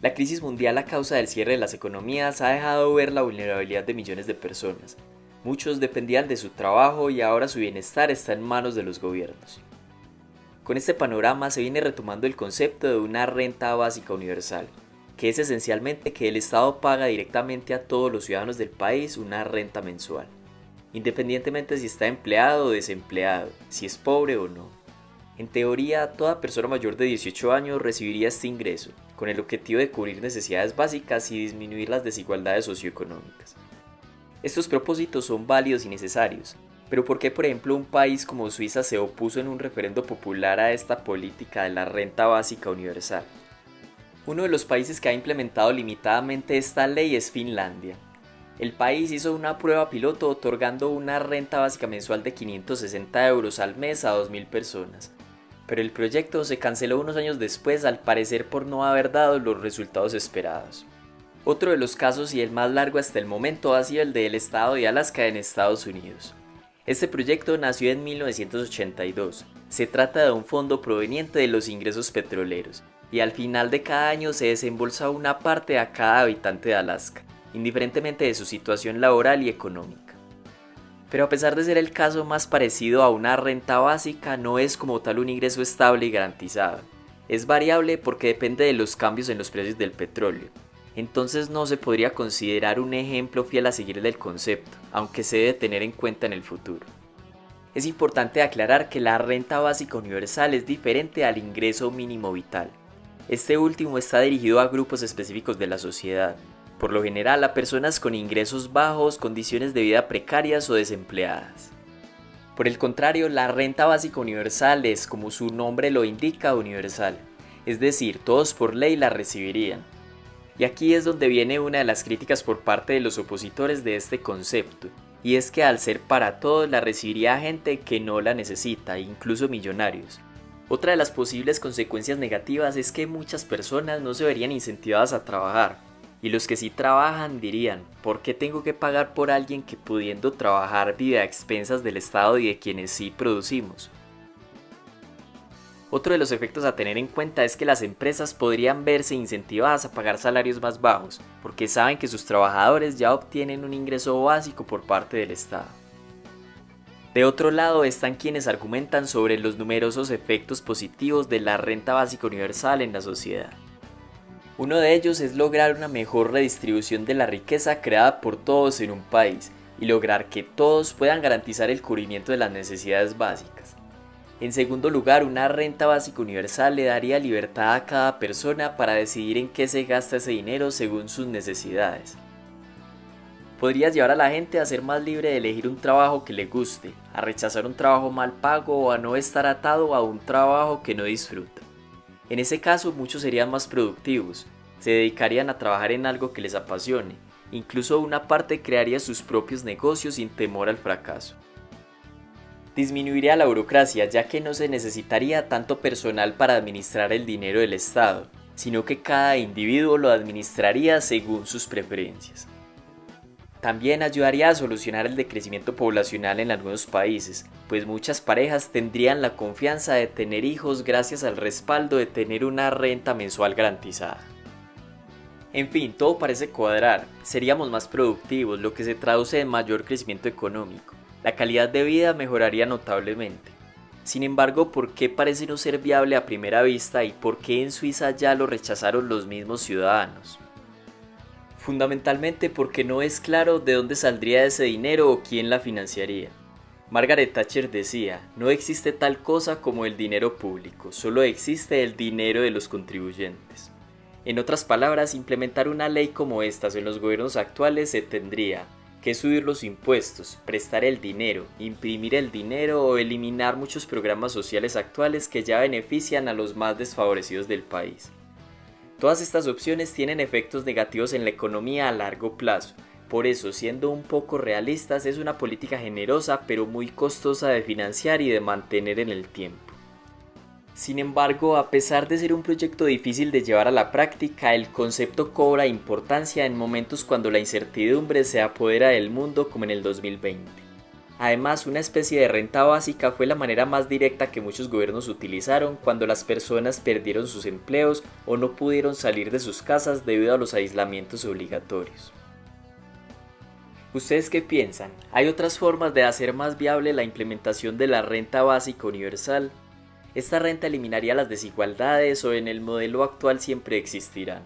La crisis mundial a causa del cierre de las economías ha dejado ver la vulnerabilidad de millones de personas. Muchos dependían de su trabajo y ahora su bienestar está en manos de los gobiernos. Con este panorama se viene retomando el concepto de una renta básica universal, que es esencialmente que el Estado paga directamente a todos los ciudadanos del país una renta mensual, independientemente si está empleado o desempleado, si es pobre o no. En teoría, toda persona mayor de 18 años recibiría este ingreso, con el objetivo de cubrir necesidades básicas y disminuir las desigualdades socioeconómicas. Estos propósitos son válidos y necesarios, pero ¿por qué, por ejemplo, un país como Suiza se opuso en un referendo popular a esta política de la renta básica universal? Uno de los países que ha implementado limitadamente esta ley es Finlandia. El país hizo una prueba piloto otorgando una renta básica mensual de 560 euros al mes a 2.000 personas, pero el proyecto se canceló unos años después, al parecer por no haber dado los resultados esperados. Otro de los casos y el más largo hasta el momento ha sido el del estado de Alaska en Estados Unidos. Este proyecto nació en 1982. Se trata de un fondo proveniente de los ingresos petroleros y al final de cada año se desembolsa una parte a cada habitante de Alaska, indiferentemente de su situación laboral y económica. Pero a pesar de ser el caso más parecido a una renta básica, no es como tal un ingreso estable y garantizado. Es variable porque depende de los cambios en los precios del petróleo. Entonces no se podría considerar un ejemplo fiel a seguir del concepto, aunque se debe tener en cuenta en el futuro. Es importante aclarar que la renta básica universal es diferente al ingreso mínimo vital. Este último está dirigido a grupos específicos de la sociedad, por lo general a personas con ingresos bajos, condiciones de vida precarias o desempleadas. Por el contrario, la renta básica universal es, como su nombre lo indica, universal, es decir, todos por ley la recibirían. Y aquí es donde viene una de las críticas por parte de los opositores de este concepto, y es que al ser para todos la recibiría gente que no la necesita, incluso millonarios. Otra de las posibles consecuencias negativas es que muchas personas no se verían incentivadas a trabajar, y los que sí trabajan dirían, ¿por qué tengo que pagar por alguien que pudiendo trabajar vive a expensas del Estado y de quienes sí producimos? Otro de los efectos a tener en cuenta es que las empresas podrían verse incentivadas a pagar salarios más bajos, porque saben que sus trabajadores ya obtienen un ingreso básico por parte del Estado. De otro lado están quienes argumentan sobre los numerosos efectos positivos de la renta básica universal en la sociedad. Uno de ellos es lograr una mejor redistribución de la riqueza creada por todos en un país y lograr que todos puedan garantizar el cubrimiento de las necesidades básicas. En segundo lugar, una renta básica universal le daría libertad a cada persona para decidir en qué se gasta ese dinero según sus necesidades. Podría llevar a la gente a ser más libre de elegir un trabajo que le guste, a rechazar un trabajo mal pago o a no estar atado a un trabajo que no disfruta. En ese caso, muchos serían más productivos, se dedicarían a trabajar en algo que les apasione, incluso una parte crearía sus propios negocios sin temor al fracaso. Disminuiría la burocracia, ya que no se necesitaría tanto personal para administrar el dinero del Estado, sino que cada individuo lo administraría según sus preferencias. También ayudaría a solucionar el decrecimiento poblacional en algunos países, pues muchas parejas tendrían la confianza de tener hijos gracias al respaldo de tener una renta mensual garantizada. En fin, todo parece cuadrar, seríamos más productivos, lo que se traduce en mayor crecimiento económico. La calidad de vida mejoraría notablemente. Sin embargo, ¿por qué parece no ser viable a primera vista y por qué en Suiza ya lo rechazaron los mismos ciudadanos? Fundamentalmente porque no es claro de dónde saldría ese dinero o quién la financiaría. Margaret Thatcher decía, no existe tal cosa como el dinero público, solo existe el dinero de los contribuyentes. En otras palabras, implementar una ley como estas en los gobiernos actuales se tendría que subir los impuestos, prestar el dinero, imprimir el dinero o eliminar muchos programas sociales actuales que ya benefician a los más desfavorecidos del país. Todas estas opciones tienen efectos negativos en la economía a largo plazo, por eso, siendo un poco realistas, es una política generosa pero muy costosa de financiar y de mantener en el tiempo. Sin embargo, a pesar de ser un proyecto difícil de llevar a la práctica, el concepto cobra importancia en momentos cuando la incertidumbre se apodera del mundo como en el 2020. Además, una especie de renta básica fue la manera más directa que muchos gobiernos utilizaron cuando las personas perdieron sus empleos o no pudieron salir de sus casas debido a los aislamientos obligatorios. ¿Ustedes qué piensan? ¿Hay otras formas de hacer más viable la implementación de la renta básica universal? ¿Esta renta eliminaría las desigualdades o en el modelo actual siempre existirán?